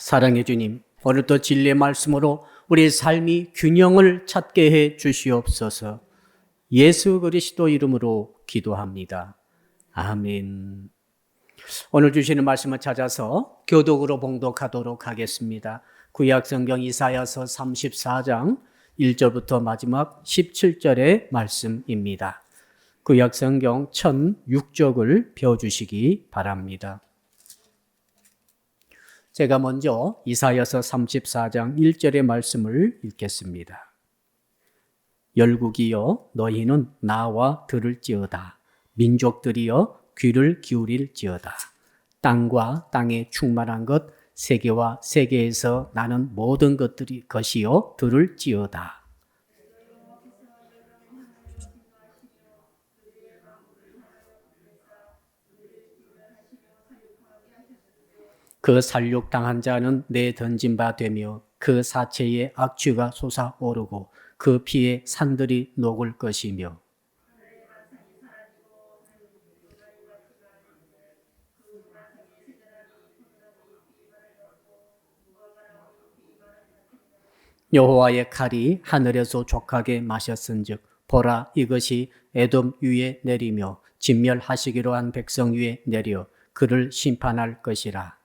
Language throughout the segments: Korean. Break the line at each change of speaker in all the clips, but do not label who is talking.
사랑해 주님, 오늘도 진리의 말씀으로 우리의 삶이 균형을 찾게 해 주시옵소서. 예수 그리스도 이름으로 기도합니다. 아멘. 오늘 주시는 말씀을 찾아서 교독으로 봉독하도록 하겠습니다. 구약성경 이사야서 34장 1절부터 마지막 17절의 말씀입니다. 구약성경 1006쪽을 펴주시기 바랍니다. 제가 먼저 이사야서 34장 1절의 말씀을 읽겠습니다. 열국이여 너희는 나와 들을지어다. 민족들이여 귀를 기울일지어다. 땅과 땅에 충만한 것, 세계와 세계에서 나는 모든 것이여 들을지어다. 그 살육당한 자는 내 던진 바 되며 그 사체에 악취가 솟아오르고 그 피에 산들이 녹을 것이며 여호와의 칼이 하늘에서 족하게 마셨은즉 보라 이것이 에돔 위에 내리며 진멸하시기로 한 백성 위에 내려 그를 심판할 것이라.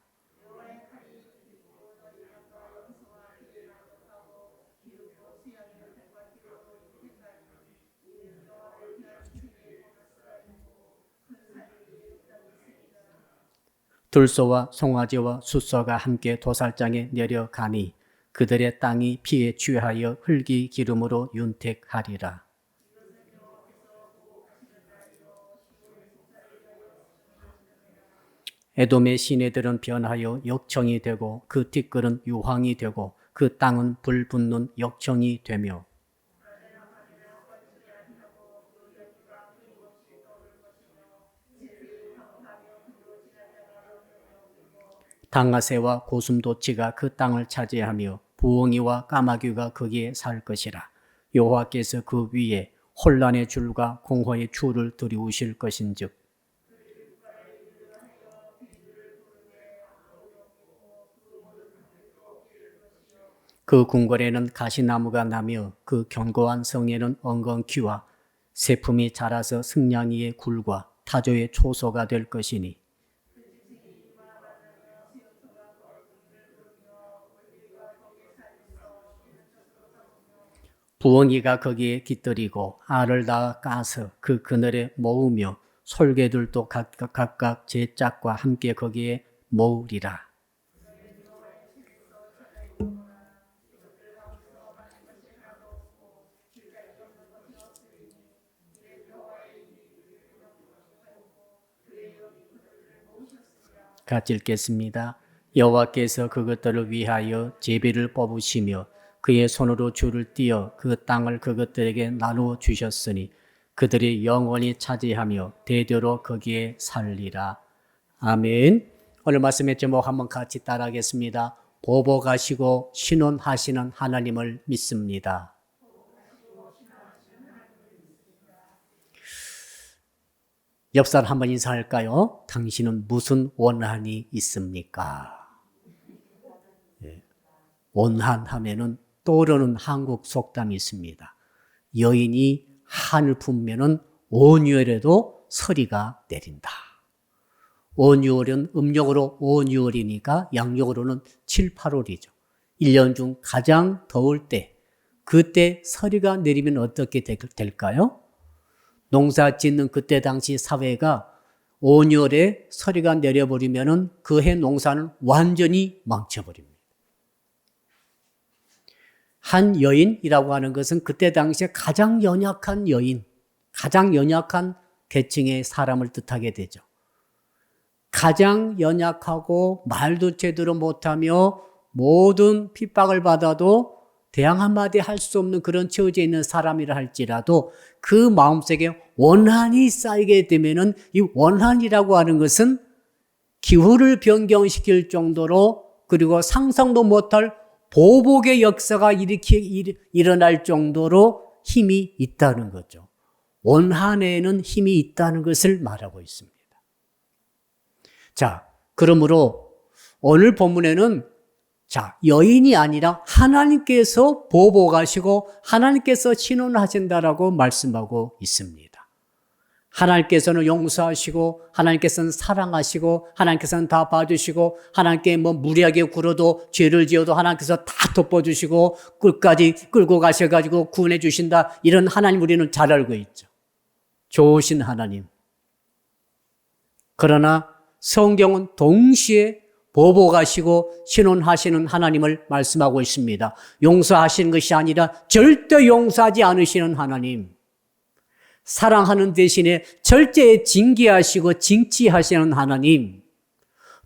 들소와 송아지와 숫소가 함께 도살장에 내려가니 그들의 땅이 피에 취하여 흙이 기름으로 윤택하리라. 에돔의 시내들은 변하여 역청이 되고 그 티끌은 유황이 되고 그 땅은 불 붙는 역청이 되며 당아새와 고슴도치가 그 땅을 차지하며 부엉이와 까마귀가 거기에 살 것이라. 여호와께서 그 위에 혼란의 줄과 공허의 줄을 들이우실 것인즉 그 궁궐에는 가시나무가 나며 그 견고한 성에는 엉겅퀴와 새품이 자라서 승냥이의 굴과 타조의 초소가 될 것이니 부엉이가 거기에 깃들이고 알을 낳아 까서 그 그늘에 모으며 솔개들도 각각 제 짝과 함께 거기에 모으리라. 같이 읽겠습니다. 여호와께서 그것들을 위하여 제비를 뽑으시며 그의 손으로 줄을 띄어 그 땅을 그것들에게 나누어 주셨으니 그들이 영원히 차지하며 대대로 거기에 살리라. 아멘. 오늘 말씀의 제목 한번 같이 따라하겠습니다. 보복하시고 신원하시는 하나님을 믿습니다. 옆 사람 한번 인사할까요? 당신은 무슨 원한이 있습니까? 원한하면은 떠오르는 한국 속담이 있습니다. 여인이 한을 품면은 온유월에도 서리가 내린다. 온유월은 음력으로 5,6월이니까 양력으로는 7, 8월이죠. 1년 중 가장 더울 때, 그때 서리가 내리면 어떻게 될까요? 농사 짓는 그때 당시 사회가 5,6월에 서리가 내려버리면은 그 해 농사는 완전히 망쳐버립니다. 한 여인이라고 하는 것은 그때 당시에 가장 연약한 여인, 가장 연약한 계층의 사람을 뜻하게 되죠. 가장 연약하고 말도 제대로 못하며 모든 핍박을 받아도 대항 한마디 할 수 없는 그런 처지에 있는 사람이라 할지라도 그 마음속에 원한이 쌓이게 되면은 이 원한이라고 하는 것은 기후를 변경시킬 정도로 그리고 상상도 못할 보복의 역사가 일어날 정도로 힘이 있다는 거죠. 원한에는 힘이 있다는 것을 말하고 있습니다. 자, 그러므로 오늘 본문에는 자, 여인이 아니라 하나님께서 보복하시고 하나님께서 신원하신다라고 말씀하고 있습니다. 하나님께서는 용서하시고 하나님께서는 사랑하시고 하나님께서는 다 봐주시고 하나님께 무리하게 굴어도 죄를 지어도 하나님께서 다 덮어주시고 끝까지 끌고 가셔가지고 구원해 주신다. 이런 하나님 우리는 잘 알고 있죠. 좋으신 하나님. 그러나 성경은 동시에 보복하시고 신원하시는 하나님을 말씀하고 있습니다. 용서하시는 것이 아니라 절대 용서하지 않으시는 하나님. 사랑하는 대신에 절대 징계하시고 징치하시는 하나님.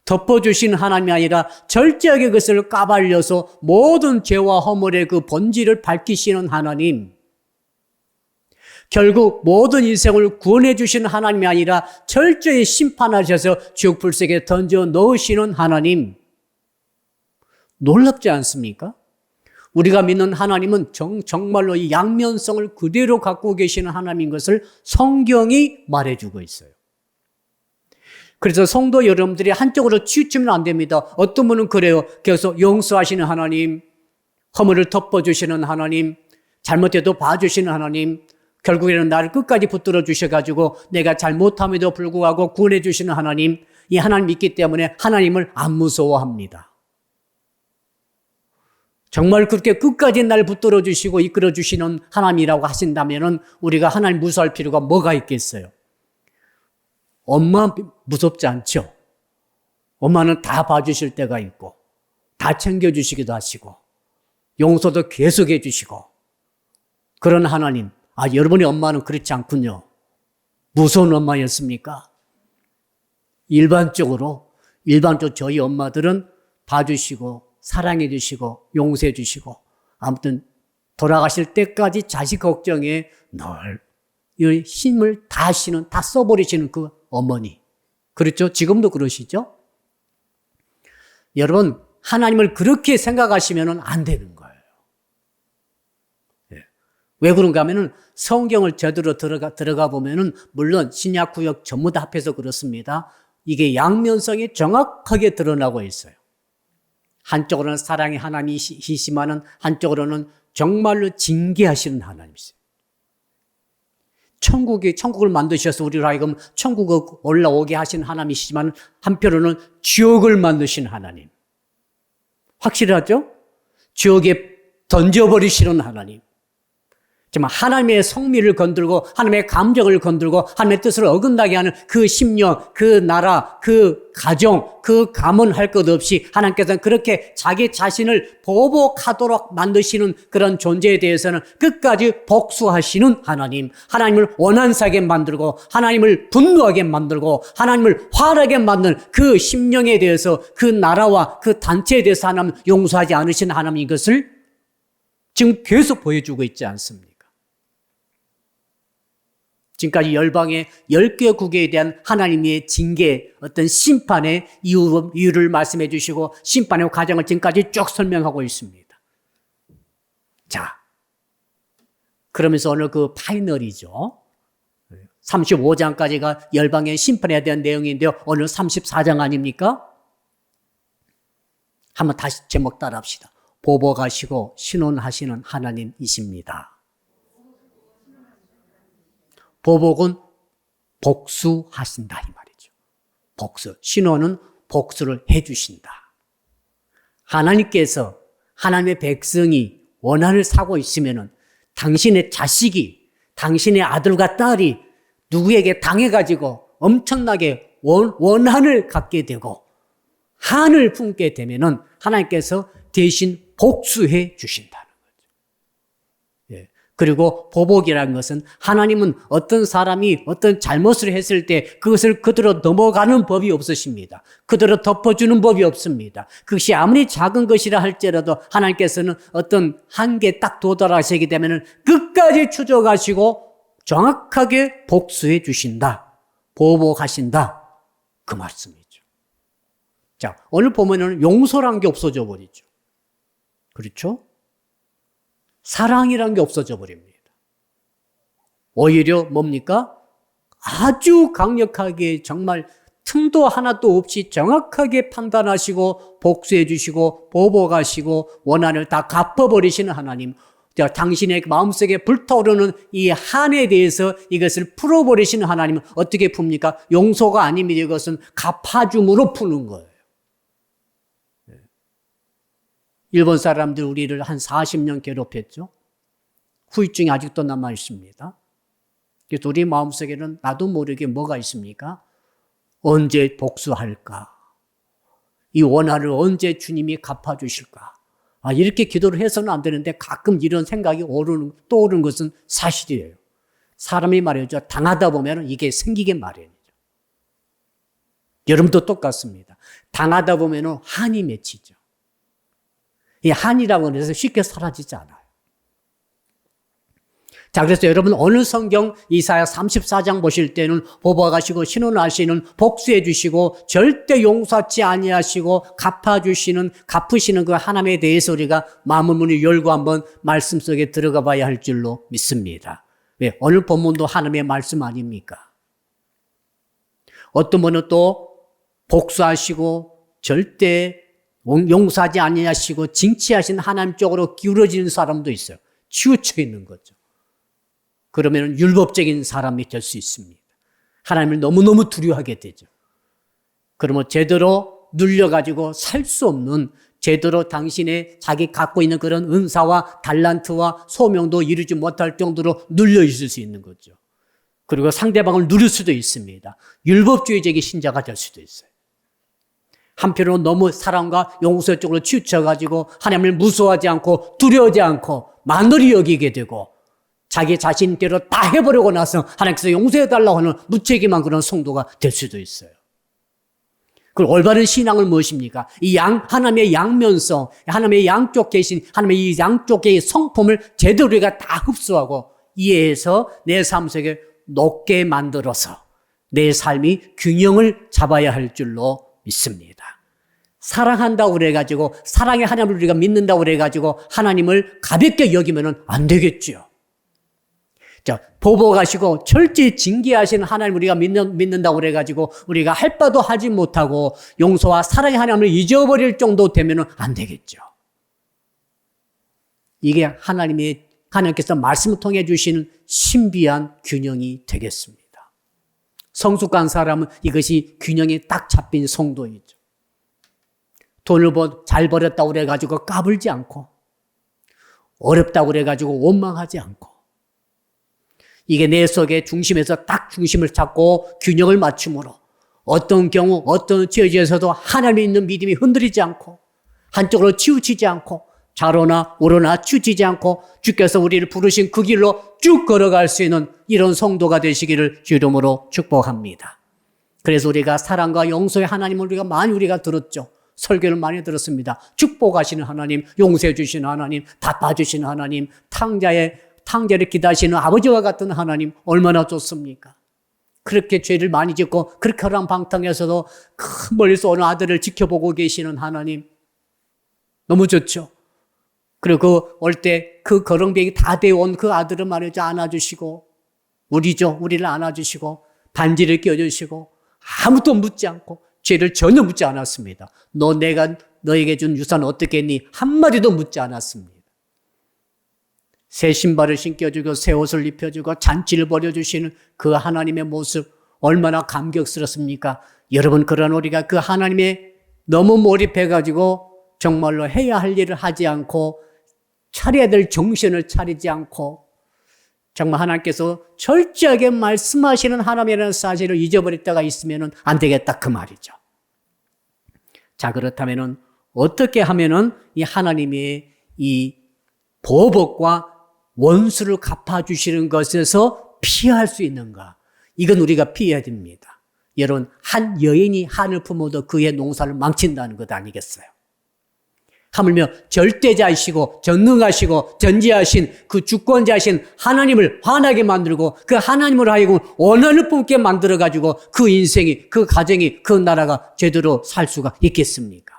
덮어주신 하나님이 아니라 절제하게 그것을 까발려서 모든 죄와 허물의 그 본질을 밝히시는 하나님. 결국 모든 인생을 구원해 주신 하나님이 아니라 철저히 심판하셔서 지옥 불속에 던져 넣으시는 하나님. 놀랍지 않습니까? 우리가 믿는 하나님은 정말로 이 양면성을 그대로 갖고 계시는 하나님인 것을 성경이 말해주고 있어요. 그래서 성도 여러분들이 한쪽으로 치우치면 안 됩니다. 어떤 분은 그래요. 계속 용서하시는 하나님, 허물을 덮어주시는 하나님, 잘못해도 봐주시는 하나님, 결국에는 나를 끝까지 붙들어 주셔가지고 내가 잘못함에도 불구하고 구원해 주시는 하나님, 이 하나님 믿기 때문에 하나님을 안 무서워합니다. 정말 그렇게 끝까지 날 붙들어 주시고 이끌어 주시는 하나님이라고 하신다면 우리가 하나님 무서워할 필요가 뭐가 있겠어요? 엄마 무섭지 않죠? 엄마는 다 봐주실 때가 있고 다 챙겨주시기도 하시고 용서도 계속해 주시고 그런 하나님. 아, 여러분의 엄마는 그렇지 않군요. 무서운 엄마였습니까? 일반적으로 저희 엄마들은 봐주시고 사랑해 주시고 용서해 주시고 아무튼 돌아가실 때까지 자식 걱정에 늘 힘을 다 써버리시는 그 어머니. 그렇죠? 지금도 그러시죠? 여러분, 하나님을 그렇게 생각하시면 안 되는 거예요. 왜 그런가 하면은 성경을 제대로 들어가 보면은 물론 신약 구약 전부 다 합해서 그렇습니다. 이게 양면성이 정확하게 드러나고 있어요. 한쪽으로는 사랑의 하나님이시지만은 한쪽으로는 정말로 징계하시는 하나님이세요. 천국을 만드셔서 우리로 하여금 천국에 올라오게 하신 하나님이시지만 한편으로는 지옥을 만드신 하나님. 확실하죠? 지옥에 던져버리시는 하나님. 정말 하나님의 성미를 건들고 하나님의 감정을 건들고 하나님의 뜻을 어긋나게 하는 그 심령, 그 나라, 그 가정, 그 가문 할 것 없이 하나님께서는 그렇게 자기 자신을 보복하도록 만드시는 그런 존재에 대해서는 끝까지 복수하시는 하나님, 하나님을 원한사게 만들고 하나님을 분노하게 만들고 하나님을 화나게 만드는 그 심령에 대해서 그 나라와 그 단체에 대해서 하나님 용서하지 않으신 하나님 이것을 지금 계속 보여주고 있지 않습니까? 지금까지 열방의 10개국에 대한 하나님의 징계, 어떤 심판의 이유를 말씀해 주시고 심판의 과정을 지금까지 쭉 설명하고 있습니다. 자, 그러면서 오늘 그 파이널이죠. 35장까지가 열방의 심판에 대한 내용인데요. 오늘 34장 아닙니까? 한번 다시 제목 따라 합시다. 보복하시고 신원하시는 하나님이십니다. 보복은 복수하신다 이 말이죠. 복수. 신원은 복수를 해주신다. 하나님께서 하나님의 백성이 원한을 사고 있으면은 당신의 자식이 당신의 아들과 딸이 누구에게 당해가지고 엄청나게 원한을 갖게 되고 한을 품게 되면은 하나님께서 대신 복수해 주신다는 거죠. 예. 그리고 보복이라는 것은 하나님은 어떤 사람이 어떤 잘못을 했을 때 그것을 그대로 넘어가는 법이 없으십니다. 그대로 덮어주는 법이 없습니다. 그것이 아무리 작은 것이라 할지라도 하나님께서는 어떤 한계에 딱 도달하시게 되면 끝까지 추적하시고 정확하게 복수해 주신다. 보복하신다. 그 말씀이죠. 자, 오늘 보면은 용서란 게 없어져 버리죠. 그렇죠? 사랑이란 게 없어져 버립니다. 오히려 뭡니까? 아주 강력하게 정말 틈도 하나도 없이 정확하게 판단하시고 복수해 주시고 보복하시고 원한을 다 갚아버리시는 하나님, 당신의 마음속에 불타오르는 이 한에 대해서 이것을 풀어버리시는 하나님은 어떻게 풉니까? 용서가 아닙니다. 이것은 갚아줌으로 푸는 거예요. 일본 사람들 우리를 한 40년 괴롭혔죠. 후유증이 아직도 남아 있습니다. 그래서 우리 마음속에는 나도 모르게 뭐가 있습니까? 언제 복수할까? 이 원한을 언제 주님이 갚아주실까? 이렇게 기도를 해서는 안 되는데 가끔 이런 생각이 떠오르는 것은 사실이에요. 사람이 말이죠. 당하다 보면 이게 생기게 마련이죠. 여러분도 똑같습니다. 당하다 보면 한이 맺히죠. 이 한이라고 해서 쉽게 사라지지 않아요. 자, 그래서 여러분 오늘 성경 이사야 34장 보실 때는 보복하시고 신원하시는 복수해 주시고 절대 용서하지 아니하시고 갚으시는 그 하나님에 대해서 우리가 마음의 문을 열고 한번 말씀 속에 들어가 봐야 할 줄로 믿습니다. 왜? 오늘 본문도 하나님의 말씀 아닙니까? 어떤 분은 또 복수하시고 절대 용서하지 아니하시고 징치하신 하나님 쪽으로 기울어지는 사람도 있어요. 치우쳐 있는 거죠. 그러면 율법적인 사람이 될 수 있습니다. 하나님을 너무너무 두려워하게 되죠. 그러면 제대로 눌려가지고 살 수 없는, 제대로 당신의 자기 갖고 있는 그런 은사와 달란트와 소명도 이루지 못할 정도로 눌려 있을 수 있는 거죠. 그리고 상대방을 누릴 수도 있습니다. 율법주의적인 신자가 될 수도 있어요. 한편으로 너무 사랑과 용서 쪽으로 치우쳐가지고 하나님을 무서워하지 않고 두려워하지 않고 만홀히 여기게 되고 자기 자신대로 다 해보려고 나서 하나님께서 용서해달라고 하는 무책임한 그런 성도가 될 수도 있어요. 그리고 올바른 신앙은 무엇입니까? 하나님의 양면성, 하나님의 양쪽 계신, 하나님의 이 양쪽의 성품을 제대로 우리가 다 흡수하고 이해해서 내 삶 속에 높게 만들어서 내 삶이 균형을 잡아야 할 줄로 믿습니다. 사랑한다고 그래가지고, 사랑의 하나님을 우리가 믿는다고 그래가지고 하나님을 가볍게 여기면 안 되겠죠. 자, 보복하시고 철저히 징계하시는 하나님 우리가 믿는다고 그래가지고 우리가 할 바도 하지 못하고 용서와 사랑의 하나님을 잊어버릴 정도 되면 안 되겠죠. 이게 하나님께서 말씀을 통해 주시는 신비한 균형이 되겠습니다. 성숙한 사람은 이것이 균형이 딱 잡힌 성도이죠. 돈을 잘 벌었다고 그래가지고 까불지 않고, 어렵다고 그래가지고 원망하지 않고, 이게 내 속의 중심에서 딱 중심을 잡고 균형을 맞춤으로 어떤 경우 어떤 처지에서도 하나님이 있는 믿음이 흔들리지 않고 한쪽으로 치우치지 않고 좌로나 우로나 치우치지 않고 주께서 우리를 부르신 그 길로 쭉 걸어갈 수 있는 이런 성도가 되시기를 주 이름으로 축복합니다. 그래서 우리가 사랑과 용서의 하나님을 우리가 들었죠. 설교를 많이 들었습니다. 축복하시는 하나님, 용서해 주시는 하나님, 갚아주시는 하나님, 탕자를 기다리시는 아버지와 같은 하나님, 얼마나 좋습니까? 그렇게 죄를 많이 짓고 그렇게 허랑방탕해서도 큰 멀리서 오는 아들을 지켜보고 계시는 하나님, 너무 좋죠. 그리고 올 때 그 거렁뱅이 다 되어온 그 아들을 말이죠, 안아주시고, 우리를 안아주시고 반지를 껴주시고 아무도 묻지 않고 죄를 전혀 묻지 않았습니다. 내가 너에게 준 유산 어떻게 했니? 한마디도 묻지 않았습니다. 새 신발을 신겨주고 새 옷을 입혀주고 잔치를 벌여주시는 그 하나님의 모습 얼마나 감격스럽습니까? 여러분, 그런 우리가 그 하나님에 너무 몰입해가지고 정말로 해야 할 일을 하지 않고 차려야 될 정신을 차리지 않고 정말 하나님께서 철저하게 말씀하시는 하나님이라는 사실을 잊어버릴 때가 있으면 안 되겠다, 그 말이죠. 자, 그렇다면 어떻게 하면은 이 하나님의 이 보복과 원수를 갚아주시는 것에서 피할 수 있는가? 이건 우리가 피해야 됩니다. 여러분, 한 여인이 한을 품어도 그의 농사를 망친다는 것 아니겠어요? 하물며 절대자이시고 전능하시고 전지하신 그 주권자이신 하나님을 화나게 만들고 그 하나님을 하여금 원한을 품게 만들어가지고 그 인생이, 그 가정이, 그 나라가 제대로 살 수가 있겠습니까?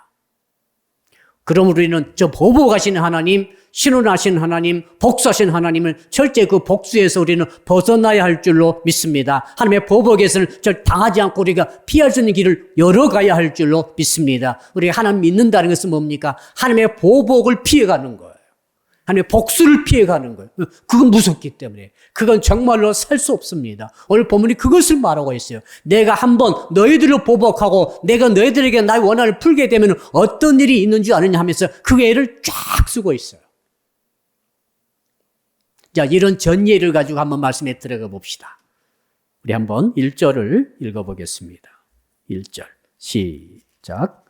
그러므로 우리는 저 보복하시는 하나님, 신원하신 하나님, 복수하신 하나님을 절대 그 복수에서 우리는 벗어나야 할 줄로 믿습니다. 하나님의 보복에서는 절 당하지 않고 우리가 피할 수 있는 길을 열어가야 할 줄로 믿습니다. 우리가 하나님 믿는다는 것은 뭡니까? 하나님의 보복을 피해가는 거예요. 하나님의 복수를 피해가는 거예요. 그건 무섭기 때문에. 그건 정말로 살 수 없습니다. 오늘 본문이 그것을 말하고 있어요. 내가 한번 너희들을 보복하고 내가 너희들에게 나의 원한을 풀게 되면 어떤 일이 있는 줄 아느냐 하면서 그 애를 쫙 쓰고 있어요. 자, 이런 전예를 가지고 한번 말씀에 들어가 봅시다. 우리 한번 1절을 읽어보겠습니다. 1절 시작.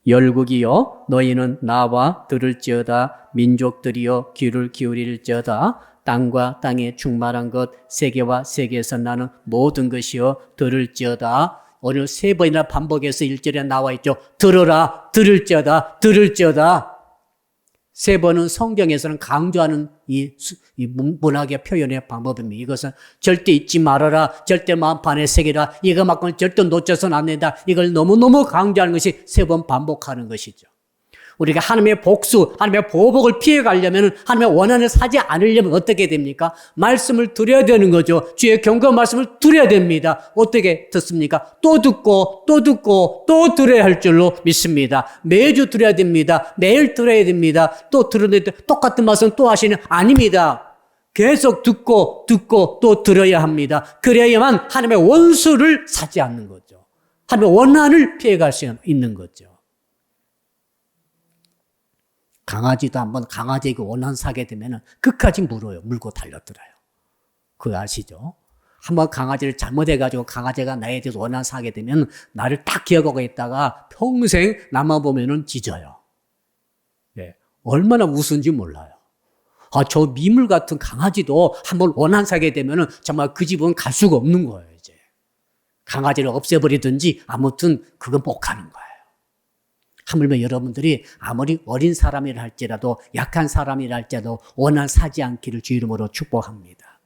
열국이여 너희는 나와 들을지어다. 민족들이여 귀를 기울일지어다. 땅과 땅에 충만한 것 세계와 세계에서 나는 모든 것이여 들을지어다. 오늘 3번이나 반복해서 1절에 나와 있죠. 들어라, 들을지어다, 들을지어다. 3번은 성경에서는 강조하는 이 문학의 표현의 방법입니다. 이것은 절대 잊지 말아라, 절대 마음판에 새기라, 이거만큼은 절대 놓쳐서는 안 된다. 이걸 너무너무 강조하는 것이 3번 반복하는 것이죠. 우리가 하나님의 복수, 하나님의 보복을 피해가려면, 하나님의 원한을 사지 않으려면 어떻게 됩니까? 말씀을 드려야 되는 거죠. 주의 경고 말씀을 드려야 됩니다. 어떻게 듣습니까? 또 듣고 또 듣고 또 들어야 할 줄로 믿습니다. 매주 들어야 됩니다. 매일 들어야 됩니다. 또 들었는데 똑같은 말씀 또 하시는 아닙니다. 계속 듣고 또 들어야 합니다. 그래야만 하나님의 원수를 사지 않는 거죠. 하나님의 원한을 피해갈 수 있는 거죠. 강아지도 한번 강아지에게 원한 사게 되면 끝까지 물어요. 물고 달려들어요. 그거 아시죠? 한번 강아지를 잘못해가지고 강아지가 나에 대해서 원한 사게 되면 나를 딱 기억하고 있다가 평생 나만 보면은 짖어요. 예, 얼마나 우스운지 몰라요. 저 미물 같은 강아지도 한번 원한 사게 되면은 정말 그 집은 갈 수가 없는 거예요, 이제. 강아지를 없애버리든지 아무튼 그건 못 가는 거예요. 하물며 여러분들이 아무리 어린 사람이라 할지라도 약한 사람이라 할지라도 원한 사지 않기를 주 이름으로 축복합니다.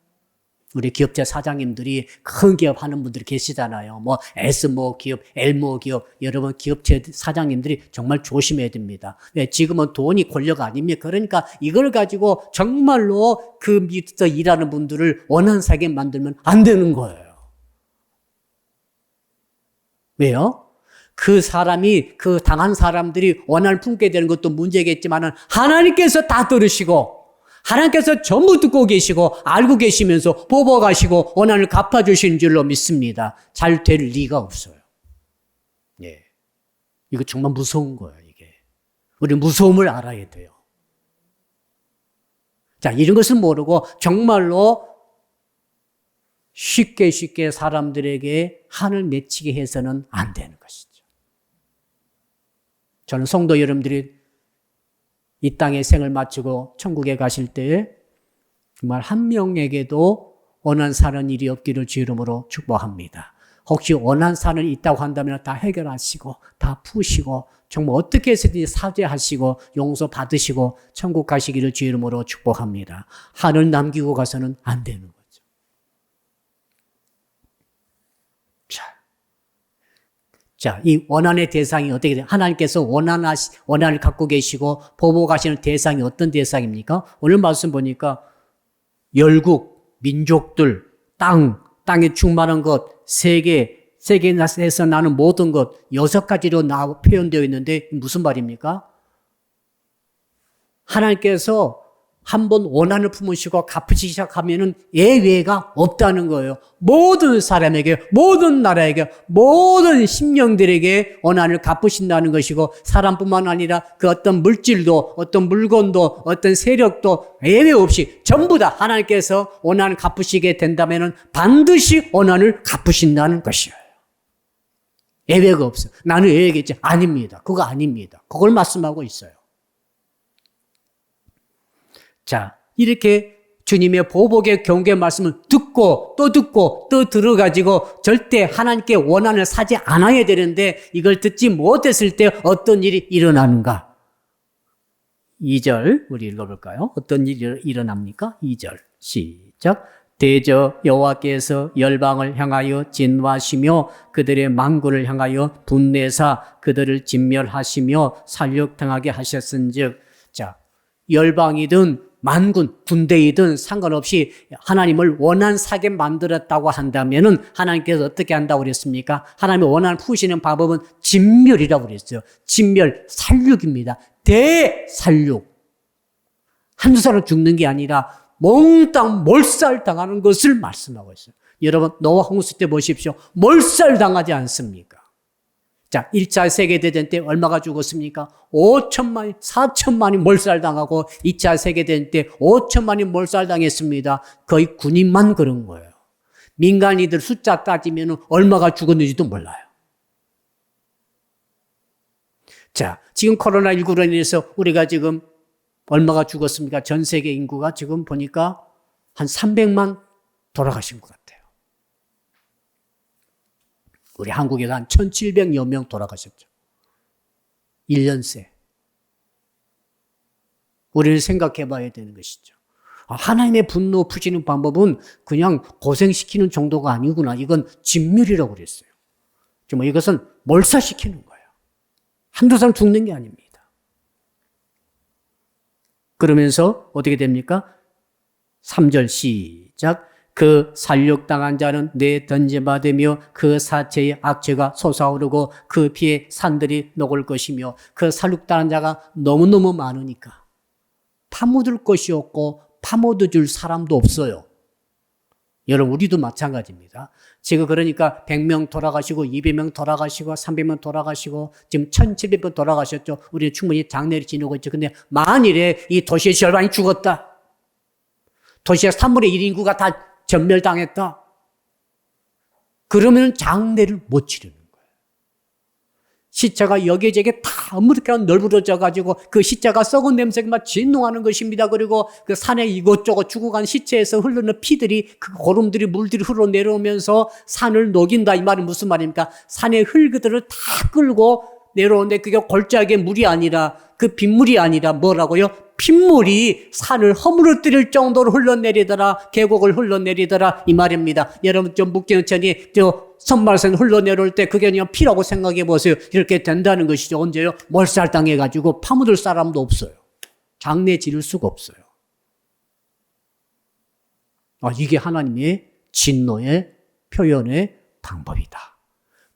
우리 기업체 사장님들이 큰 기업 하는 분들이 계시잖아요. 뭐 S모 기업, L모 기업, 여러분 기업체 사장님들이 정말 조심해야 됩니다. 네, 지금은 돈이 권력 아닙니까? 그러니까 이걸 가지고 정말로 그 밑에서 일하는 분들을 원한 사게 만들면 안 되는 거예요. 왜요? 그 사람이, 그 당한 사람들이 원한을 품게 되는 것도 문제겠지만은 하나님께서 다 들으시고 하나님께서 전부 듣고 계시고 알고 계시면서 보복하시고 원한을 갚아주시는 줄로 믿습니다. 잘 될 리가 없어요. 예. 이거 정말 무서운 거예요, 이게. 우리 무서움을 알아야 돼요. 자, 이런 것을 모르고 정말로 쉽게 사람들에게 한을 맺히게 해서는 안 되는 것이죠. 저는 성도 여러분들이 이 땅에 생을 마치고 천국에 가실 때에 정말 한 명에게도 원한 사는 일이 없기를 주 이름으로 축복합니다. 혹시 원한 사는 일이 있다고 한다면 다 해결하시고 다 푸시고 정말 어떻게 해서든지 사죄하시고 용서 받으시고 천국 가시기를 주 이름으로 축복합니다. 한을 남기고 가서는 안 되는 거죠. 자, 이 원한의 대상이 어떻게 돼요? 하나님께서 원한을 갖고 계시고 보복하시는 대상이 어떤 대상입니까? 오늘 말씀 보니까 열국, 민족들, 땅에 충만한 것, 세계에서 나는 모든 것 6가지로 표현되어 있는데 무슨 말입니까? 하나님께서 한번 원한을 품으시고 갚으시기 시작하면은 예외가 없다는 거예요. 모든 사람에게, 모든 나라에게, 모든 심령들에게 원한을 갚으신다는 것이고 사람뿐만 아니라 그 어떤 물질도, 어떤 물건도, 어떤 세력도 예외 없이 전부 다 하나님께서 원한을 갚으시게 된다면은 반드시 원한을 갚으신다는 것이에요. 예외가 없어요. 나는 예외겠지. 아닙니다. 그거 아닙니다. 그걸 말씀하고 있어요. 자, 이렇게 주님의 보복의 경고의 말씀을 듣고 또 들어가지고 절대 하나님께 원한을 사지 않아야 되는데 이걸 듣지 못했을 때 어떤 일이 일어나는가? 2절 우리 읽어볼까요? 어떤 일이 일어납니까? 2절 시작. 대저 여호와께서 열방을 향하여 진노하시며 그들의 만군을 향하여 분내사 그들을 진멸하시며 살육당하게 하셨은즉, 자, 열방이든 만군, 군대이든 상관없이 하나님을 원한사게 만들었다고 한다면은 하나님께서 어떻게 한다고 그랬습니까? 하나님이 원한 푸시는 방법은 진멸이라고 그랬어요. 진멸, 살육입니다. 대살육. 한두 사람 죽는 게 아니라 몽땅 몰살당하는 것을 말씀하고 있어요. 여러분, 노아 홍수 때 보십시오. 몰살당하지 않습니까? 자, 1차 세계대전 때 얼마가 죽었습니까? 5천만, 4천만이 몰살당하고 2차 세계대전 때 5천만이 몰살당했습니다. 거의 군인만 그런 거예요. 민간인들 숫자 따지면 얼마가 죽었는지도 몰라요. 자, 지금 코로나19로 인해서 우리가 지금 얼마가 죽었습니까? 전 세계 인구가 지금 보니까 한 300만 돌아가신 것 같아요. 우리 한국에도 한 1700여 명 돌아가셨죠. 1년 새. 우리는 생각해 봐야 되는 것이죠. 하나님의 분노 푸시는 방법은 그냥 고생시키는 정도가 아니구나. 이건 진멸이라고 그랬어요. 정말 이것은 몰살시키는 거예요. 한두 사람 죽는 게 아닙니다. 그러면서 어떻게 됩니까? 3절 시작. 그 살육당한 자는 내 던져받으며 그 사체의 악취가 솟아오르고 그 피에 산들이 녹을 것이며, 그 살육당한 자가 너무너무 많으니까 파묻을 것이 없고 파묻어줄 사람도 없어요. 여러분, 우리도 마찬가지입니다. 지금 그러니까 100명 돌아가시고 200명 돌아가시고 300명 돌아가시고 지금 1700명 돌아가셨죠. 우리는 충분히 장례를 지내고 있죠. 근데 만일에 이 도시의 절반이 죽었다. 도시의 3분의 1 인구가 다 전멸당했다. 그러면 장례를 못 치르는 거예요. 시체가 여기저기 다 아무렇게나 널브러져 가지고 그 시체가 썩은 냄새가 막 진동하는 것입니다. 그리고 그 산에 이곳저곳 죽어간 시체에서 흐르는 피들이, 그 고름들이, 물들이 흘러내려오면서 산을 녹인다. 이 말은 무슨 말입니까? 산의 흙들을 다 끌고 내려오는데 그게 골짜기의 물이 아니라, 그 빗물이 아니라 뭐라고요? 핏물이 산을 허물어뜨릴 정도로 흘러내리더라. 계곡을 흘러내리더라. 이 말입니다. 여러분, 좀 묵경천이 선발선 흘러내려올 때 그게 그냥 피라고 생각해 보세요. 이렇게 된다는 것이죠. 언제요? 몰살당해가지고 파묻을 사람도 없어요. 장례 지를 수가 없어요. 이게 하나님의 진노의 표현의 방법이다.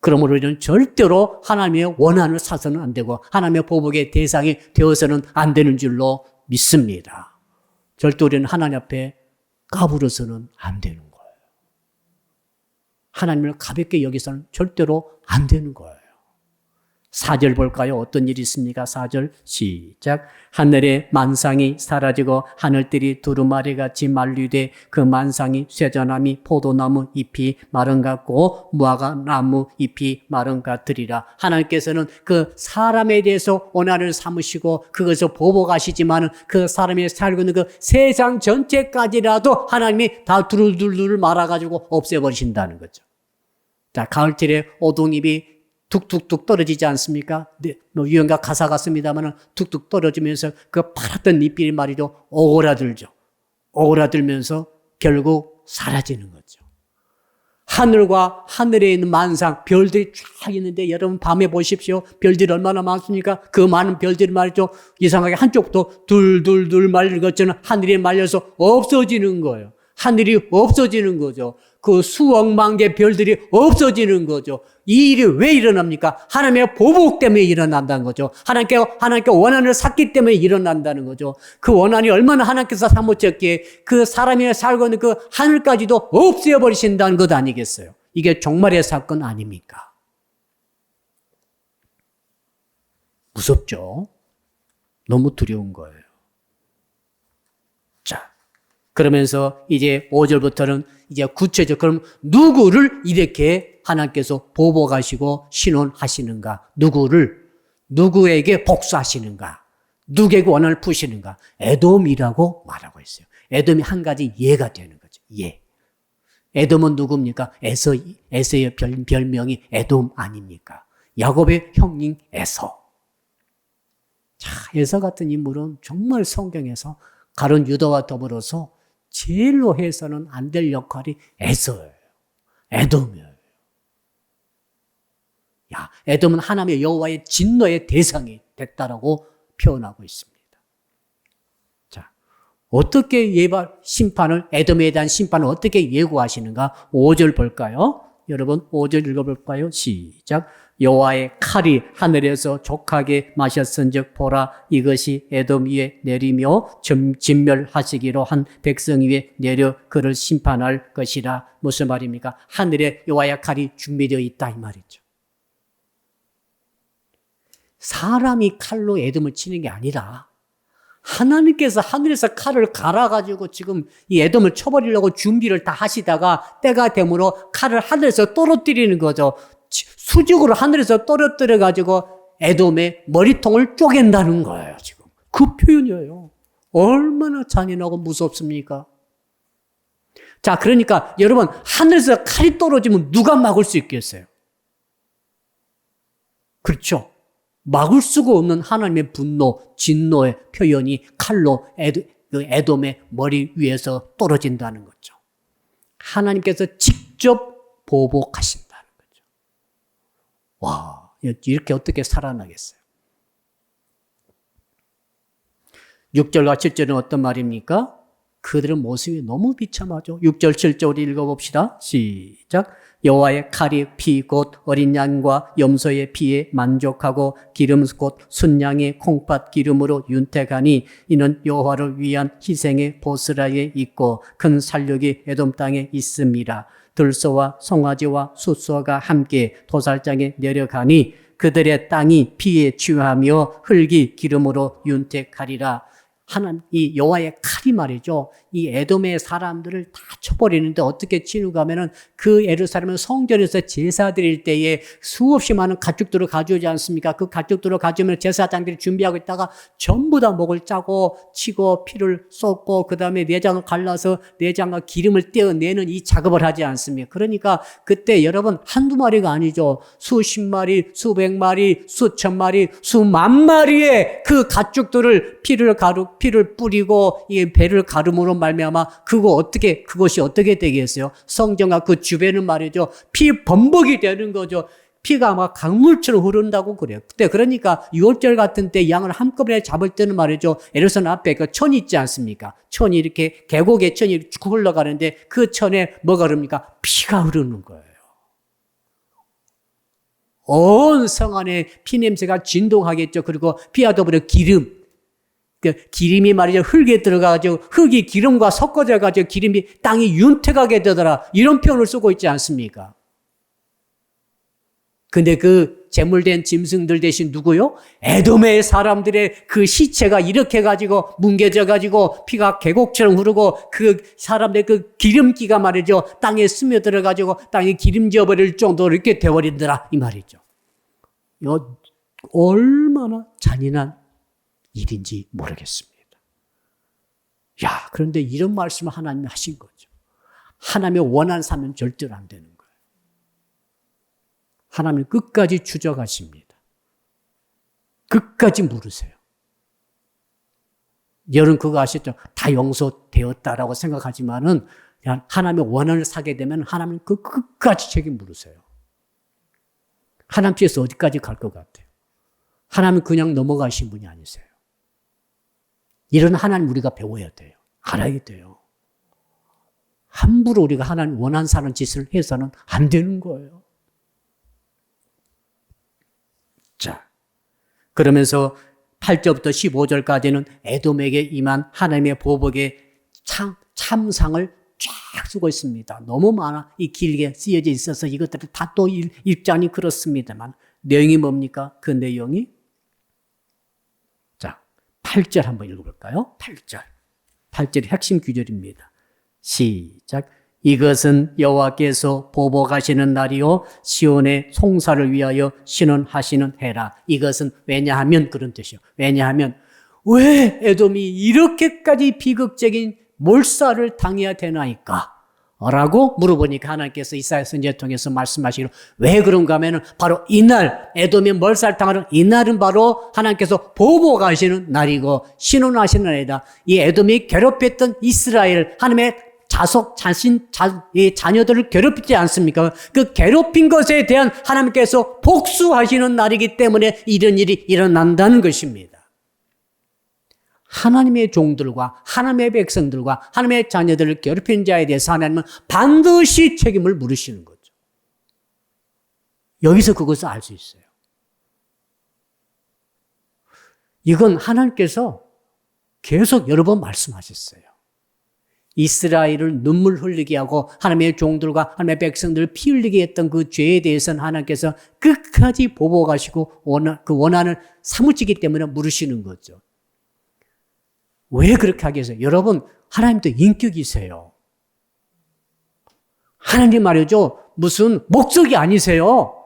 그러므로 우리는 절대로 하나님의 원한을 사서는 안 되고 하나님의 보복의 대상이 되어서는 안 되는 줄로 믿습니다. 절대 우리는 하나님 앞에 까불어서는 안 되는 거예요. 하나님을 가볍게 여기서는 절대로 안 되는 거예요. 4절 볼까요? 어떤 일이 있습니까? 4절 시작. 하늘의 만상이 사라지고 하늘들이 두루마리같이 만류되 그 만상이 쇠전나무 포도나무 잎이 마른 같고 무화과나무 잎이 마른 같으리라. 하나님께서는 그 사람에 대해서 원한을 삼으시고 그것을 보복하시지만 그 사람이 살고 있는 그 세상 전체까지라도 하나님이 다 두루두루 말아가지고 없애버리신다는 거죠. 자, 가을철에 오동잎이 툭툭툭 떨어지지 않습니까? 네, 유행가 가사 같습니다만 툭툭 떨어지면서 그 파랗던 잎이 말이죠. 오그라들죠. 오그라들면서 결국 사라지는 거죠. 하늘과 하늘에 있는 만상, 별들이 쫙 있는데 여러분 밤에 보십시오. 별들이 얼마나 많습니까? 그 많은 별들이 말이죠. 이상하게 한쪽도 둘둘둘 말린 것처럼 하늘에 말려서 없어지는 거예요. 하늘이 없어지는 거죠. 그 수억만 개 별들이 없어지는 거죠. 이 일이 왜 일어납니까? 하나님의 보복 때문에 일어난다는 거죠. 하나님께 원한을 샀기 때문에 일어난다는 거죠. 그 원한이 얼마나 하나님께서 사무쳤기에 그 사람이 살고 있는 그 하늘까지도 없애버리신다는 것 아니겠어요? 이게 종말의 사건 아닙니까? 무섭죠? 너무 두려운 거예요. 자, 그러면서 이제 5절부터는 이제 구체적, 그럼 누구를 이렇게 하나님께서 보복하시고 신원하시는가? 누구에게 복수하시는가? 누구에게 원한을 푸시는가? 에돔이라고 말하고 있어요. 에돔이 한 가지 예가 되는 거죠. 예. 에돔은 누굽니까? 에서의 별명이 에돔 아닙니까? 야곱의 형님 에서. 자, 에서 같은 인물은 정말 성경에서 가룟 유다와 더불어서 제일로 해서는 안 될 역할이 에서예요. 에돔이에요. 야, 에돔은 하나님의 여호와의 진노의 대상이 됐다라고 표현하고 있습니다. 자, 어떻게 심판을, 에돔에 대한 심판을 어떻게 예고하시는가? 5절 볼까요? 여러분 5절 읽어볼까요? 시작. 여호와의 칼이 하늘에서 족하게 마셨은즉 보라 이것이 에돔 위에 내리며 진멸하시기로 한 백성 위에 내려 그를 심판할 것이라. 무슨 말입니까? 하늘에 여호와의 칼이 준비되어 있다 이 말이죠. 사람이 칼로 에돔을 치는 게 아니라 하나님께서 하늘에서 칼을 갈아가지고 지금 이 에돔을 쳐버리려고 준비를 다 하시다가 때가 되므로 칼을 하늘에서 떨어뜨리는 거죠. 수직으로 하늘에서 떨어뜨려가지고 에돔의 머리통을 쪼갠다는 거예요, 지금. 그 표현이에요. 얼마나 잔인하고 무섭습니까? 자, 그러니까 여러분, 하늘에서 칼이 떨어지면 누가 막을 수 있겠어요? 그렇죠. 막을 수가 없는 하나님의 분노, 진노의 표현이 칼로 에돔의 머리 위에서 떨어진다는 거죠. 하나님께서 직접 보복하신다는 거죠. 와, 이렇게 어떻게 살아나겠어요? 6절과 7절은 어떤 말입니까? 그들의 모습이 너무 비참하죠. 6절, 7절 읽어봅시다. 시작. 여호와의 칼이 피 곧 어린 양과 염소의 피에 만족하고 기름 곧 순양의 콩팥 기름으로 윤택하니 이는 여호와를 위한 희생의 보스라에 있고 큰 살육이 에돔 땅에 있습니다. 들소와 송아지와 숫소가 함께 도살장에 내려가니 그들의 땅이 피에 취하며 흙이 기름으로 윤택하리라. 하나님, 이 여호와의 칼이 말이죠. 이 에돔의 사람들을 다 쳐버리는데 어떻게 치는가 하면은 그 예루살렘 성전에서 제사 드릴 때에 수없이 많은 가축들을 가져오지 않습니까? 그 가축들을 가져오면 제사장들이 준비하고 있다가 전부 다 목을 짜고 치고 피를 쏟고 그 다음에 내장을 갈라서 내장과 기름을 떼어내는 이 작업을 하지 않습니까? 그러니까 그때 여러분 한두 마리가 아니죠. 수십 마리, 수백 마리, 수천 마리, 수만 마리의 그 가축들을 피를 뿌리고 이 배를 가름으로 말미암아 그것이 어떻게 되겠어요? 성전과 그 주변은 말이죠. 피 범벅이 되는 거죠. 피가 막 강물처럼 흐른다고 그래요. 그때 그러니까 6월절 같은 때 양을 한꺼번에 잡을 때는 말이죠. 예루살렘 앞에 그 천이 있지 않습니까? 천이 이렇게 계곡의 천이 쭉 흘러가는데 그 천에 뭐가 흐릅니까? 피가 흐르는 거예요. 온 성 안에 피 냄새가 진동하겠죠. 그리고 피와 더불어 기름. 기름이 말이죠. 흙에 들어가가지고 흙이 기름과 섞어져가지고 기름이 땅이 윤택하게 되더라. 이런 표현을 쓰고 있지 않습니까? 근데 그 제물된 짐승들 대신 누구요? 에돔의 사람들의 그 시체가 이렇게 가지고 뭉개져가지고 피가 계곡처럼 흐르고 그 사람들의 그 기름기가 말이죠. 땅에 스며들어가지고 땅에 기름져 버릴 정도로 이렇게 되어버린더라. 이 말이죠. 이거 얼마나 잔인한 일인지 모르겠습니다. 야, 그런데 이런 말씀을 하나님이 하신 거죠. 하나님의 원한 사면 절대로 안 되는 거예요. 하나님은 끝까지 추적하십니다. 끝까지 물으세요. 여러분 그거 아시죠? 다 용서되었다라고 생각하지만은 하나님의 원한을 사게 되면 하나님은 그 끝까지 책임 물으세요. 하나님 뒤에서 어디까지 갈 것 같아요? 하나님은 그냥 넘어가신 분이 아니세요. 이런 하나님 우리가 배워야 돼요. 알아야 돼요. 함부로 우리가 하나님 원한 사는 짓을 해서는 안 되는 거예요. 자, 그러면서 8절부터 15절까지는 에돔에게 임한 하나님의 보복의 참상을 쫙 쓰고 있습니다. 너무 많아. 이 길게 쓰여져 있어서 이것들을 다 또 읽자니 그렇습니다만 내용이 뭡니까? 그 내용이 8절 한번 읽어볼까요? 8절이 핵심 구절입니다. 시작. 이것은 여호와께서 보복하시는 날이요 시온의 송사를 위하여 신원하시는 해라. 이것은 왜냐하면 그런 뜻이요. 왜냐하면 왜 에돔이 이렇게까지 비극적인 몰살을 당해야 되나이까? 라고 물어보니까 하나님께서 이사야 선지자를 통해서 말씀하시기로 왜 그런가 하면은 바로 이날 에돔이 몰살당하는 이날은 바로 하나님께서 보복하시는 날이고 신원하시는 날이다. 이 에돔이 괴롭혔던 이스라엘 하나님의 이 자녀들을 괴롭히지 않습니까? 그 괴롭힌 것에 대한 하나님께서 복수하시는 날이기 때문에 이런 일이 일어난다는 것입니다. 하나님의 종들과 하나님의 백성들과 하나님의 자녀들을 괴롭힌 자에 대해서 하나님은 반드시 책임을 물으시는 거죠. 여기서 그것을 알 수 있어요. 이건 하나님께서 계속 여러 번 말씀하셨어요. 이스라엘을 눈물 흘리게 하고 하나님의 종들과 하나님의 백성들을 피 흘리게 했던 그 죄에 대해서는 하나님께서 끝까지 보복하시고 그 원한을 사무치기 때문에 물으시는 거죠. 왜 그렇게 하겠어요? 여러분, 하나님도 인격이세요. 하나님 말이죠. 무슨 목적이 아니세요.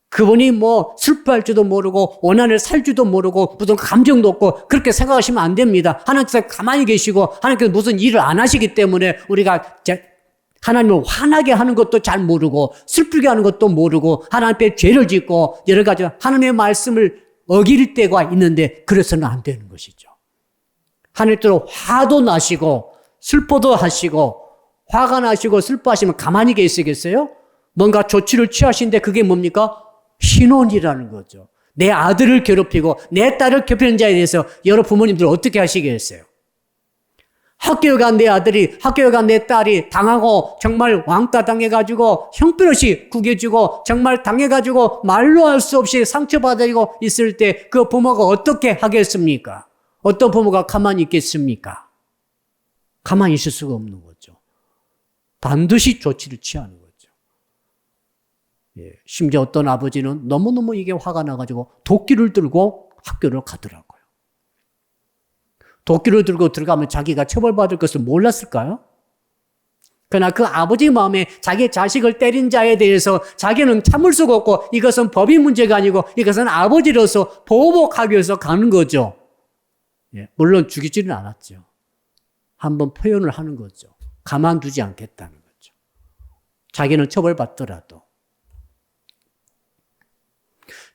그분이 뭐 슬퍼할 줄도 모르고 원한을 살 줄도 모르고 무슨 감정도 없고 그렇게 생각하시면 안 됩니다. 하나님께서 가만히 계시고 하나님께서 무슨 일을 안 하시기 때문에 우리가 하나님을 화나게 하는 것도 잘 모르고 슬프게 하는 것도 모르고 하나님 앞에 죄를 짓고 여러 가지 하나님의 말씀을 어길 때가 있는데 그래서는 안 되는 것이죠. 하나님께서 화도 나시고 슬퍼도 하시고 화가 나시고 슬퍼하시면 가만히 계시겠어요? 뭔가 조치를 취하시는데 그게 뭡니까? 신혼이라는 거죠. 내 아들을 괴롭히고 내 딸을 괴롭히는 자에 대해서 여러 부모님들 어떻게 하시겠어요? 학교에 간 내 아들이, 학교에 간 내 딸이 당하고 정말 왕따 당해가지고 형편없이 구겨지고 정말 당해가지고 말로 할 수 없이 상처받고 있을 때 그 부모가 어떻게 하겠습니까? 어떤 부모가 가만히 있겠습니까? 가만히 있을 수가 없는 거죠. 반드시 조치를 취하는 거죠. 예, 심지어 어떤 아버지는 너무너무 이게 화가 나가지고 도끼를 들고 학교를 가더라고요. 도끼를 들고 들어가면 자기가 처벌받을 것을 몰랐을까요? 그러나 그 아버지 마음에 자기 자식을 때린 자에 대해서 자기는 참을 수가 없고 이것은 법의 문제가 아니고 이것은 아버지로서 보복하기 위해서 가는 거죠. 예, 물론 죽이지는 않았죠. 한번 표현을 하는 거죠. 가만두지 않겠다는 거죠. 자기는 처벌받더라도.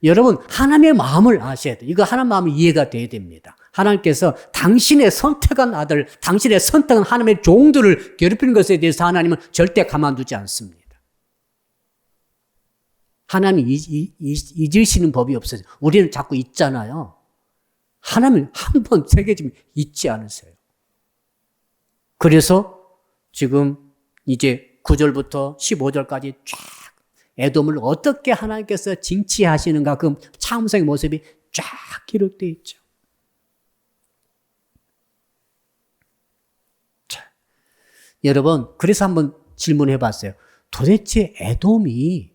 여러분, 하나님의 마음을 아셔야 돼요. 이거 하나님의 마음이 이해가 돼야 됩니다. 하나님께서 당신의 선택한 아들, 당신의 선택한 하나님의 종들을 괴롭히는 것에 대해서 하나님은 절대 가만두지 않습니다. 하나님이 잊으시는 법이 없어요. 우리는 자꾸 잊잖아요. 하나님은 한 번 새겨지면 잊지 않으세요. 그래서 지금 이제 9절부터 15절까지 쫙 에돔을 어떻게 하나님께서 징치하시는가 그 참성의 모습이 쫙 기록되어 있죠. 자, 여러분, 그래서 한번 질문해 봤어요. 도대체 에돔이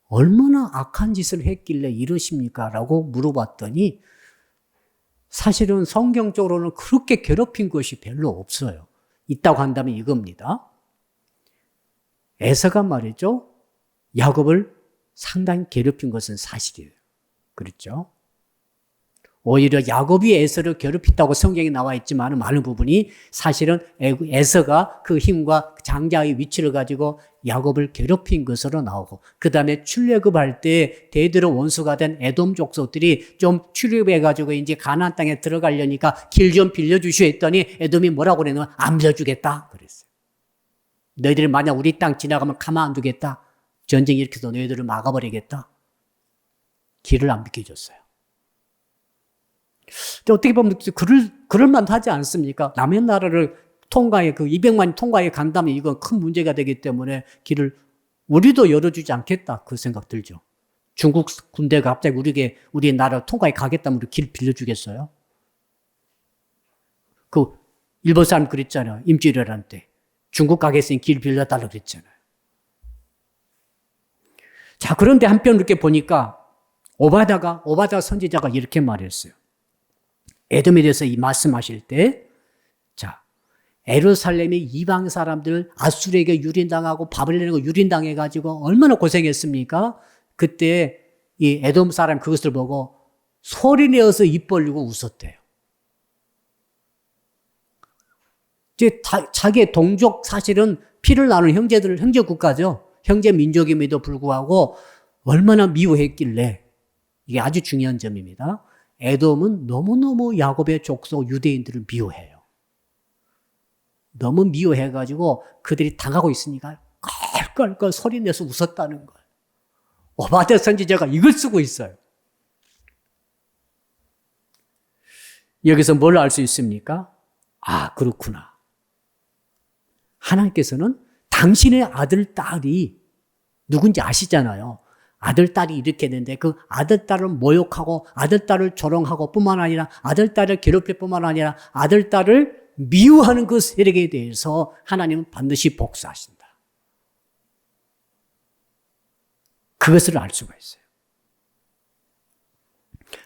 얼마나 악한 짓을 했길래 이러십니까? 라고 물어봤더니 사실은 성경적으로는 그렇게 괴롭힌 것이 별로 없어요. 있다고 한다면 이겁니다. 에서가 말이죠. 야곱을 상당히 괴롭힌 것은 사실이에요. 그렇죠? 오히려 야곱이 에서를 괴롭혔다고 성경에 나와 있지만 많은 부분이 사실은 에서가 그 힘과 장자의 위치를 가지고 야곱을 괴롭힌 것으로 나오고 그 다음에 출애굽할 때 대대로 원수가 된 에돔 족속들이 좀 출애굽해가지고 이제 가나안 땅에 들어가려니까 길 좀 빌려주시오 했더니 에돔이 뭐라고 그랬냐면 안 빌려주겠다 그랬어요. 너희들이 만약 우리 땅 지나가면 가만 안 두겠다. 전쟁 일으켜서 너희들을 막아버리겠다. 길을 안 비켜줬어요. 어떻게 보면 그럴만 하지 않습니까? 남의 나라를 통과해, 그 200만 통과해 간다면 이건 큰 문제가 되기 때문에 길을 우리도 열어주지 않겠다. 그 생각 들죠. 중국 군대가 갑자기 우리 나라를 통과해 가겠다면 우리 길 빌려주겠어요? 그 일본 사람 그랬잖아요. 임진왜란 때. 중국 가겠으니 길 빌려달라고 그랬잖아요. 자, 그런데 한편 이렇게 보니까 오바다 선지자가 이렇게 말했어요. 에돔에 대해서 이 말씀하실 때, 자, 예루살렘의 이방 사람들 아수르에게 유린당하고 바벨론에게 유린당해가지고 얼마나 고생했습니까? 그때 이 에돔 사람 그것을 보고 소리내어서 입 벌리고 웃었대요. 이제 자기의 동족 사실은 피를 나누는 형제 국가죠. 형제 민족임에도 불구하고 얼마나 미워했길래, 이게 아주 중요한 점입니다. 에돔은 너무너무 야곱의 족속 유대인들을 미워해요. 너무 미워해가지고 그들이 당하고 있으니까 껄껄껄 소리내서 웃었다는 거예요. 오바댜 선지자가 이걸 쓰고 있어요. 여기서 뭘 알 수 있습니까? 아, 그렇구나. 하나님께서는 당신의 아들, 딸이 누군지 아시잖아요. 아들, 딸이 이렇게 했는데 그 아들, 딸을 모욕하고 아들, 딸을 조롱하고 뿐만 아니라 아들, 딸을 괴롭힐 뿐만 아니라 아들, 딸을 미워하는 그 세력에 대해서 하나님은 반드시 복수하신다. 그것을 알 수가 있어요.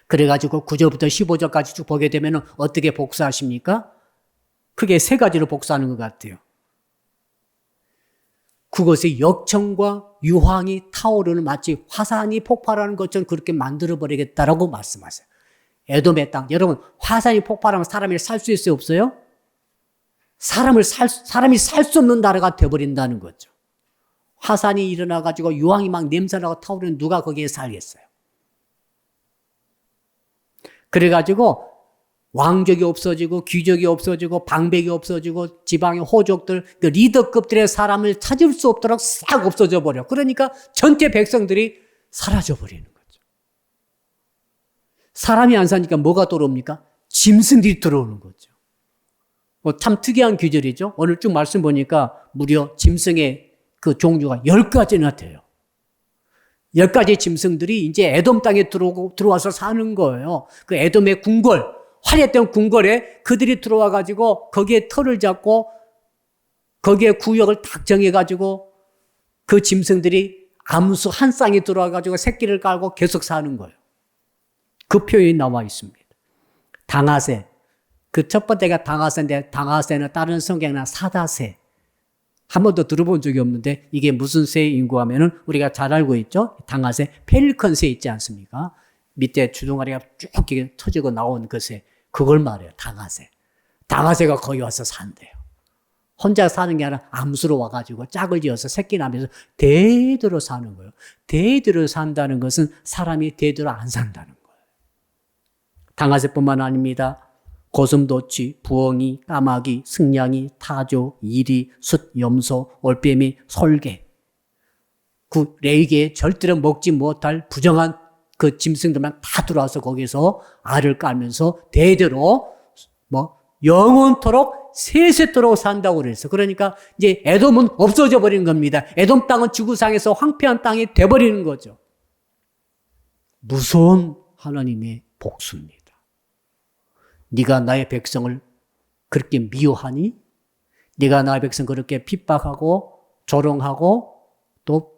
그래가지고 9절부터 15절까지 쭉 보게 되면 어떻게 복수하십니까? 크게 세 가지로 복수하는 것 같아요. 그것의 역청과 유황이 타오르는 마치 화산이 폭발하는 것처럼 그렇게 만들어버리겠다라고 말씀하세요. 에돔의 땅. 여러분, 화산이 폭발하면 사람이 살 수 있어요, 없어요? 사람이 살 수 없는 나라가 되어버린다는 거죠. 화산이 일어나가지고 유황이 막 냄새나고 타오르는 누가 거기에 살겠어요? 그래가지고 왕족이 없어지고 귀족이 없어지고 방백이 없어지고 지방의 호족들, 그 리더급들의 사람을 찾을 수 없도록 싹 없어져 버려. 그러니까 전체 백성들이 사라져 버리는 거죠. 사람이 안 사니까 뭐가 들어옵니까? 짐승들이 들어오는 거죠. 참 특이한 규절이죠. 오늘 쭉 말씀 보니까 무려 짐승의 그 종류가 10가지나 돼요. 10가지 짐승들이 이제 에돔 땅에 들어와서 사는 거예요. 그 에돔의 궁궐, 화려했던 궁궐에 그들이 들어와 가지고 거기에 터를 잡고 거기에 구역을 딱 정해 가지고 그 짐승들이 암수 한 쌍이 들어와 가지고 새끼를 깔고 계속 사는 거예요. 그 표현이 나와 있습니다. 당하세. 그 첫 번째가 당하세인데 당하세는 다른 성경이나 사다세. 한 번도 들어본 적이 없는데 이게 무슨 새인고 하면은 우리가 잘 알고 있죠. 당하새, 펠리컨 새 있지 않습니까? 밑에 주둥아리가 쭉 이렇게 터지고 나온 그 새. 그걸 말해요. 당하새. 당하새가 거기 와서 산대요. 혼자 사는 게 아니라 암수로 와가지고 짝을 지어서 새끼 나면서 대대로 사는 거예요. 대대로 산다는 것은 사람이 대대로 안 산다는 거예요. 당하새뿐만 아닙니다. 고슴도치, 부엉이, 까마귀, 승냥이, 타조, 이리, 숫, 염소, 올빼미, 솔개. 그 레이게에 절대로 먹지 못할 부정한 그 짐승들만 다 들어와서 거기서 알을 깔면서 대대로 영원토록 세세토록 산다고 그랬어요. 그러니까 이제 에돔은 없어져 버리는 겁니다. 에돔 땅은 지구상에서 황폐한 땅이 돼버리는 거죠. 무서운 하나님의 복수입니다. 네가 나의 백성을 그렇게 미워하니? 네가 나의 백성 그렇게 핍박하고 조롱하고 또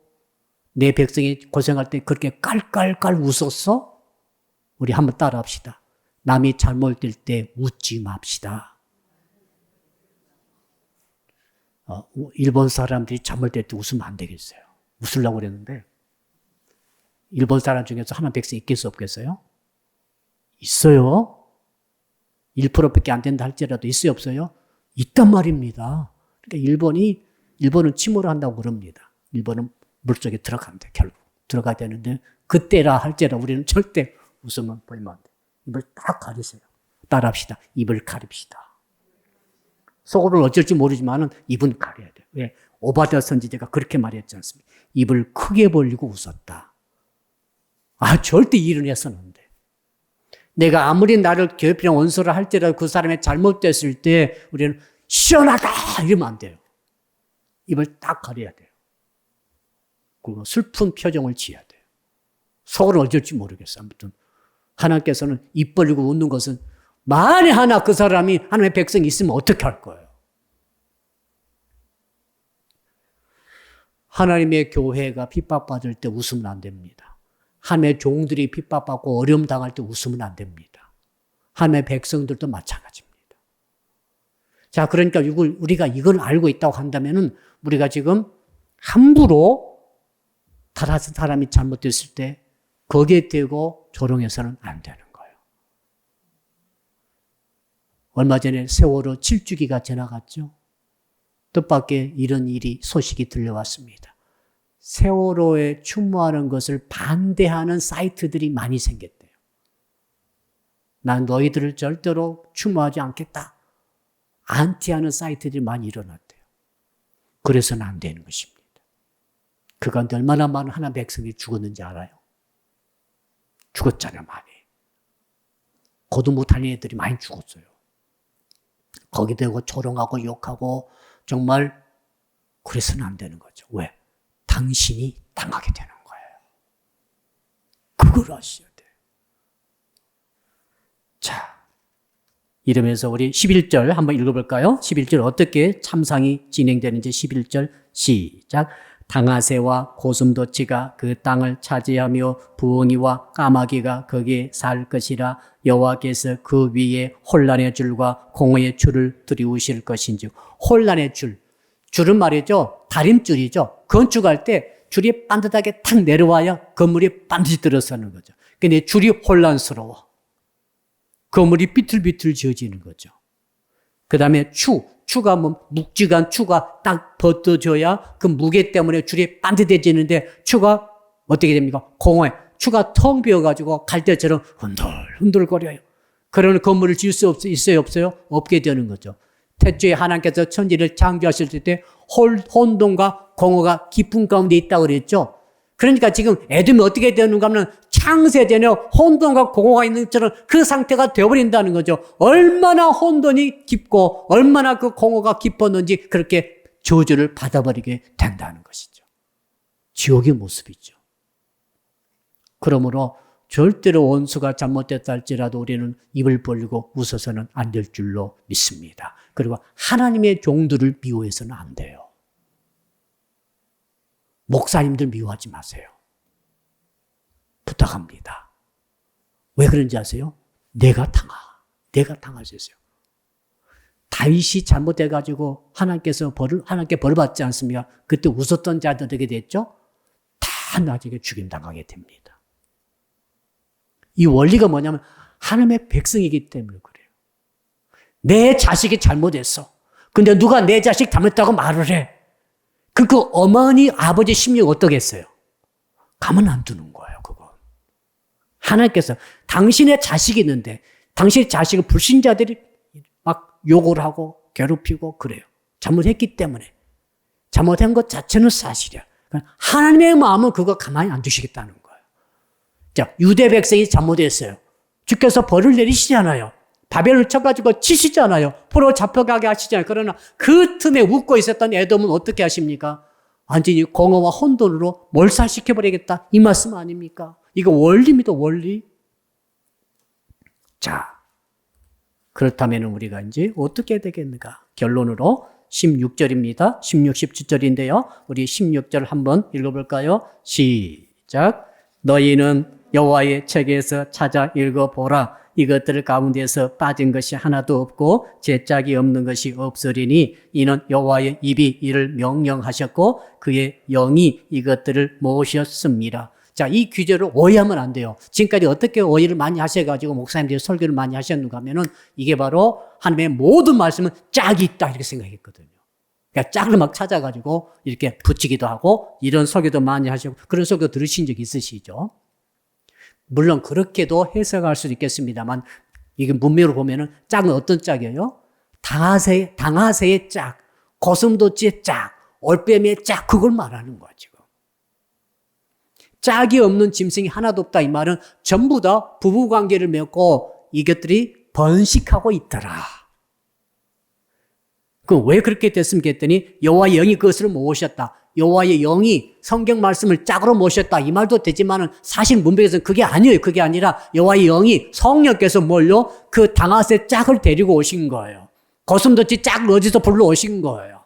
내 백성이 고생할 때 그렇게 깔깔깔 웃었어? 우리 한번 따라 합시다. 남이 잘못될 때 웃지 맙시다. 일본 사람들이 잘못될 때 웃으면 안 되겠어요. 웃으려고 그랬는데 일본 사람 중에서 하나님 백성이 있겠어 없겠어요? 있어요. 1%밖에 안 된다 할지라도 있어요 없어요? 있단 말입니다. 그러니까 일본은 침몰을 한다고 그럽니다. 일본은 물속에 들어간대 결국. 들어가야 되는데 그때라 할지라도 우리는 절대 웃으면 보이면 안 돼. 입을 딱 가리세요. 따라합시다. 입을 가립시다. 속으로는 어쩔지 모르지만 입은 가려야 돼요. 왜? 오바댜 선지자가 그렇게 말했지 않습니까? 입을 크게 벌리고 웃었다. 절대 일은 해서는 안 돼. 내가 아무리 나를 괴롭히는 원수를 할지라도 그 사람이 잘못됐을 때 우리는 시원하다 이러면 안 돼요. 입을 딱 가려야 돼요. 그리고 슬픈 표정을 지어야 돼요. 속으로 어쩔지 모르겠어요. 아무튼 하나님께서는 입 벌리고 웃는 것은 만에 하나 그 사람이 하나님의 백성이 있으면 어떻게 할 거예요? 하나님의 교회가 핍박받을 때 웃으면 안 됩니다. 하나님의 종들이 핍박받고 어려움 당할 때 웃으면 안 됩니다. 하나님의 백성들도 마찬가지입니다. 자, 그러니까 우리가 이걸 알고 있다고 한다면은 우리가 지금 함부로 다른 사람이 잘못됐을 때 거기에 대고 조롱해서는 안 되는 거예요. 얼마 전에 세월호 7주기가 지나갔죠. 뜻밖의 이런 일이 소식이 들려왔습니다. 세월호에 추모하는 것을 반대하는 사이트들이 많이 생겼대요. 난 너희들을 절대로 추모하지 않겠다. 안티하는 사이트들이 많이 일어났대요. 그래서는 안 되는 것입니다. 그 가운데 얼마나 많은 하나님의 백성이 죽었는지 알아요? 죽었잖아요, 많이. 거두 못하는 애들이 많이 죽었어요. 거기 대고 조롱하고 욕하고 정말 그래서는 안 되는 거죠. 왜? 당신이 당하게 되는 거예요. 그걸 아셔야 돼요. 자, 이러면서 우리 11절 한번 읽어볼까요? 11절 어떻게 참상이 진행되는지 11절 시작. 당아새와 고슴도치가 그 땅을 차지하며 부엉이와 까마귀가 거기에 살 것이라. 여호와께서 그 위에 혼란의 줄과 공허의 줄을 들이우실 것인지. 혼란의 줄, 줄은 말이죠, 다림줄이죠. 건축할 때 줄이 반듯하게 탁 내려와야 건물이 반드시 들어서는 거죠. 근데 줄이 혼란스러워. 건물이 비틀비틀 지어지는 거죠. 그 다음에 추가 뭐 묵직한 추가 딱 벗겨져야 그 무게 때문에 줄이 반듯해지는데 추가 어떻게 됩니까? 공허해. 추가 텅 비어가지고 갈대처럼 흔들거려요. 그러는 건물을 지을 수 있어요? 없어요? 없게 되는 거죠. 태초에 하나님께서 천지를 창조하실 때 혼돈과 공허가 깊은 가운데 있다고 그랬죠. 그러니까 지금 에돔이 어떻게 되는가 하면 창세전에 혼돈과 공허가 있는 것처럼 그 상태가 되어버린다는 거죠. 얼마나 혼돈이 깊고 얼마나 그 공허가 깊었는지 그렇게 저주를 받아버리게 된다는 것이죠. 지옥의 모습이죠. 그러므로 절대로 원수가 잘못됐다 할지라도 우리는 입을 벌리고 웃어서는 안 될 줄로 믿습니다. 그리고 하나님의 종들을 미워해서는 안 돼요. 목사님들 미워하지 마세요. 부탁합니다. 왜 그런지 아세요? 내가 당할 수 있어요. 다윗이 잘못해가지고 하나님께 벌을 받지 않습니까? 그때 웃었던 자들 어떻게 됐죠? 다 나중에 죽임당하게 됩니다. 이 원리가 뭐냐면 하나님의 백성이기 때문에 그래요. 내 자식이 잘못했어. 근데 누가 내 자식 잘못했다고 말을 해. 그 어머니, 아버지 심리가 어떠겠어요? 가만 안 두는 거예요, 그거. 하나님께서 당신의 자식이 있는데 당신의 자식을 불신자들이 막 욕을 하고 괴롭히고 그래요. 잘못했기 때문에. 잘못한 것 자체는 사실이야. 하나님의 마음은 그거 가만히 안 두시겠다는 거예요. 자, 유대 백성이 잘못했어요. 주께서 벌을 내리시잖아요. 바벨을 쳐가지고 치시잖아요. 포로 잡혀가게 하시잖아요. 그러나 그 틈에 웃고 있었던 에돔은 어떻게 하십니까? 완전히 공허와 혼돈으로 몰살시켜버리겠다. 이 말씀 아닙니까? 이거 원리입니다, 원리. 자, 그렇다면 우리가 이제 어떻게 되겠는가? 결론으로 16절입니다. 16, 17절인데요. 우리 16절 한번 읽어볼까요? 시작. 너희는 여호와의 책에서 찾아 읽어보라. 이것들 가운데서 빠진 것이 하나도 없고 제짝이 없는 것이 없으리니 이는 여호와의 입이 이를 명령하셨고 그의 영이 이것들을 모셨습니다. 자, 이 규제를 오해하면 안 돼요. 지금까지 어떻게 오해를 많이 하셔가지고 목사님들이 설교를 많이 하셨는가 하면은 이게 바로 하나님의 모든 말씀은 짝이 있다 이렇게 생각했거든요. 그러니까 짝을 막 찾아가지고 이렇게 붙이기도 하고 이런 설교도 많이 하시고 그런 설교 들으신 적 있으시죠? 물론 그렇게도 해석할 수도 있겠습니다만 이게 문맥으로 보면은 짝은 어떤 짝이에요? 당하새의 짝, 고슴도치의 짝, 올빼미의 짝 그걸 말하는 거야 지금. 짝이 없는 짐승이 하나도 없다 이 말은 전부 다 부부관계를 맺고 이것들이 번식하고 있더라. 그럼 왜 그렇게 됐습니까 했더니 여호와의 영이 그것을 모으셨다. 여호와의 영이 성경 말씀을 짝으로 모셨다. 이 말도 되지만은 사실 문맥에서는 그게 아니에요. 그게 아니라 여호와의 영이 성령께서 뭘요? 그 당하새 짝을 데리고 오신 거예요. 고슴도치 짝을 어디서 불러오신 거예요.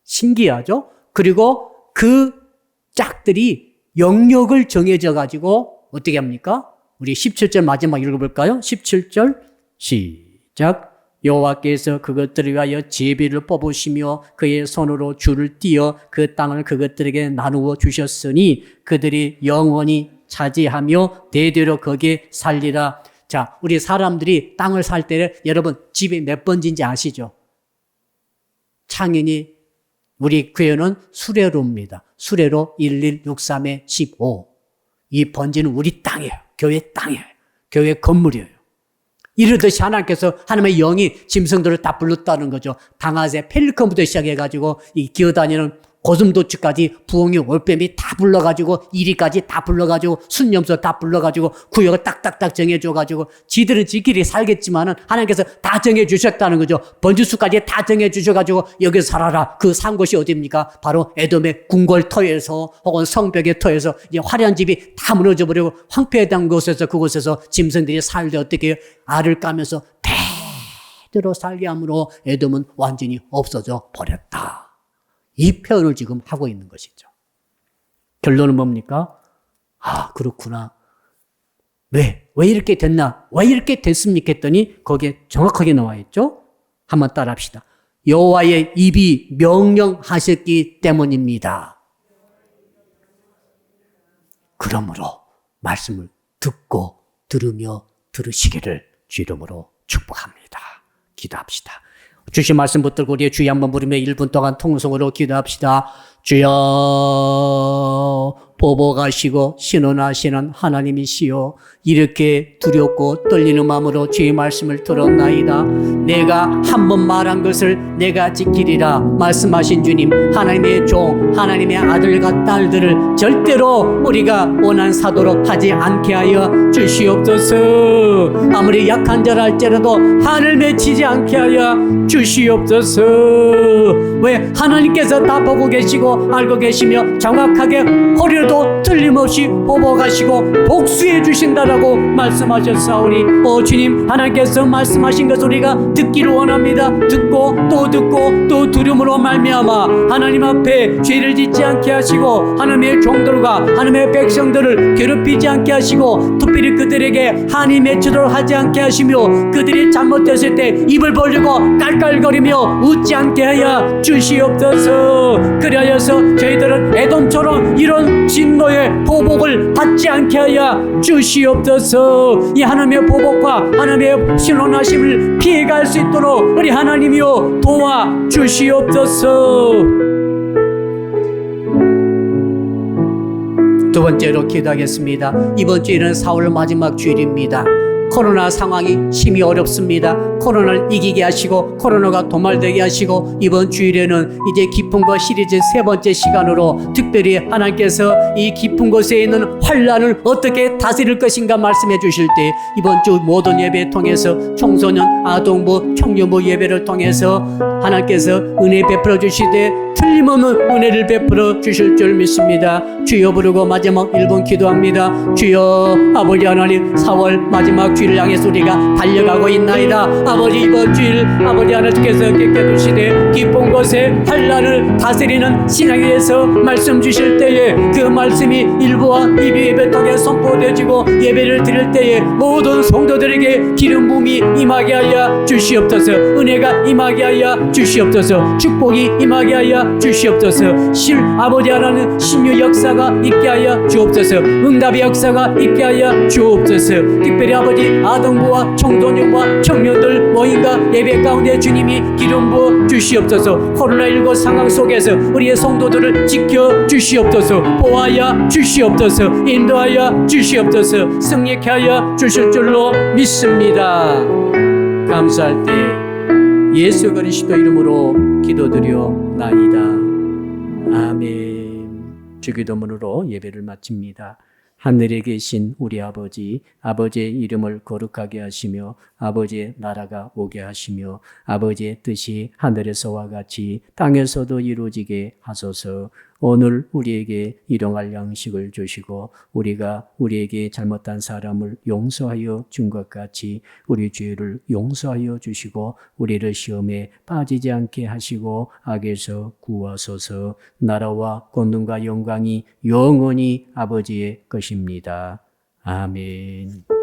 신기하죠? 그리고 그 짝들이 영역을 정해져 가지고 어떻게 합니까? 우리 17절 마지막 읽어볼까요? 17절 시작. 여호와께서 그것들을 위하여 제비를 뽑으시며 그의 손으로 줄을 띄어 그 땅을 그것들에게 나누어 주셨으니 그들이 영원히 차지하며 대대로 거기에 살리라. 자, 우리 사람들이 땅을 살 때 여러분 집이 몇 번지인지 아시죠? 창인이 우리 교회는 수레로입니다. 수레로 1163에 15. 이 번지는 우리 땅이에요. 교회 땅이에요. 교회 건물이에요. 이러듯이 하나님께서 하나님의 영이 짐승들을 다 불렀다는 거죠. 방아새 펠리컨부터 시작해가지고 이 기어다니는 고슴도치까지 부엉이 올빼미 다 불러가지고 이리까지 다 불러가지고 순념소 다 불러가지고 구역을 딱딱딱 정해줘가지고 지들은 지끼리 살겠지만은 하나님께서 다 정해주셨다는 거죠. 번지수까지 다 정해주셔가지고 여기서 살아라. 그 산 곳이 어디입니까? 바로 에돔의 궁궐터에서 혹은 성벽의 터에서 이제 화려한 집이 다 무너져버리고 황폐했던 곳에서 그곳에서 짐승들이 살되 어떻게 해요? 알을 까면서 대대로 살게 함으로 에돔은 완전히 없어져 버렸다. 이 표현을 지금 하고 있는 것이죠. 결론은 뭡니까? 아, 그렇구나. 왜 이렇게 됐나? 왜 이렇게 됐습니까? 했더니 거기에 정확하게 나와 있죠? 한번 따라 합시다. 여호와의 입이 명령하셨기 때문입니다. 그러므로 말씀을 듣고 들으며 들으시기를 주 이름으로 축복합니다. 기도합시다. 주신 말씀 붙들고 우리의 주여 한번 부르며 1분 동안 통성으로 기도합시다. 주여, 보복하시고 신원하시는 하나님이시여, 이렇게 두렵고 떨리는 마음으로 주의 말씀을 들었나이다. 내가 한 번 말한 것을 내가 지키리라 말씀하신 주님, 하나님의 종, 하나님의 아들과 딸들을 절대로 우리가 원한 사도로 하지 않게 하여 주시옵소서. 아무리 약한 자라 할지라도 한을 맺히지 않게 하여 주시옵소서. 왜? 하나님께서 다 보고 계시고 알고 계시며 정확하게 허리도 틀림없이 보복하시고 복수해 주신다라고 말씀하셨사오니, 주님, 하나님께서 말씀하신 것을 우리가 듣기를 원합니다. 듣고 또 두려움으로 말미암아 하나님 앞에 죄를 짓지 않게 하시고 하나님의 종들과 하나님의 백성들을 괴롭히지 않게 하시고 특별히 그들에게 한이 맺히도록 하지 않게 하시며 그들이 잘못됐을 때 입을 벌리고 깔깔거리며 웃지 않게 하여 주시옵소서. 그리하여서 저희들은 에돔처럼 이런 진노의 보복을 받지 않게 하여 주시옵소서. 이 하나님의 보복과 하나님의 신원하심을 피해갈 수 있도록 우리 하나님이여 도와 주시옵소서. 두 번째로 기도하겠습니다. 이번 주일은 4월 마지막 주일입니다. 코로나 상황이 심히 어렵습니다. 코로나를 이기게 하시고 코로나가 도말되게 하시고 이번 주일에는 이제 깊은 것 시리즈 세 번째 시간으로 특별히 하나님께서 이 깊은 곳에 있는 환난을 어떻게 다스릴 것인가 말씀해 주실 때 이번 주 모든 예배 통해서 청소년, 아동부, 청년부 예배를 통해서 하나님께서 은혜 베풀어 주시되 틀림없는 은혜를 베풀어 주실 줄 믿습니다. 주여 부르고 마지막 1분 기도합니다. 주여, 아버지 하나님, 4월 마지막 주일을 향해서 우리가 달려가고 있나이다. 아버지, 이번 주일 아버지 하나님께서 깨끗하시되 깊은 곳에 환난을 다스리는 신앙에 대해서 말씀 주실 때에 그 말씀이 일부와 이비 예배 통해 선포되어지고 예배를 드릴 때에 모든 성도들에게 기름 부음이 임하게 하여 주시옵소서. 은혜가 임하게 하여 주시옵소서. 축복이 임하게 하여 주시옵소서. 아버지 하나님, 신유 역사가 있게 하여 주옵소서. 응답의 역사가 있게 하여 주옵소서. 특별히 아버지 아동부와 청소년과 청년들 모임과 예배 가운데 주님이 기름 부어 주시옵소서. 코로나19 상황 속에서 우리의 성도들을 지켜 주시옵소서. 보호하여 주시옵소서. 인도하여 주시옵소서. 승리케 하여 주실 줄로 믿습니다. 감사할 때 예수 그리스도 이름으로 기도드려나이다. 아멘. 주기도문으로 예배를 마칩니다. 하늘에 계신 우리 아버지, 아버지의 이름을 거룩하게 하시며 아버지의 나라가 오게 하시며 아버지의 뜻이 하늘에서와 같이 땅에서도 이루어지게 하소서. 오늘 우리에게 일용할 양식을 주시고 우리가 우리에게 잘못한 사람을 용서하여 준 것 같이 우리 죄를 용서하여 주시고 우리를 시험에 빠지지 않게 하시고 악에서 구하소서. 나라와 권능과 영광이 영원히 아버지의 것입니다. 아멘.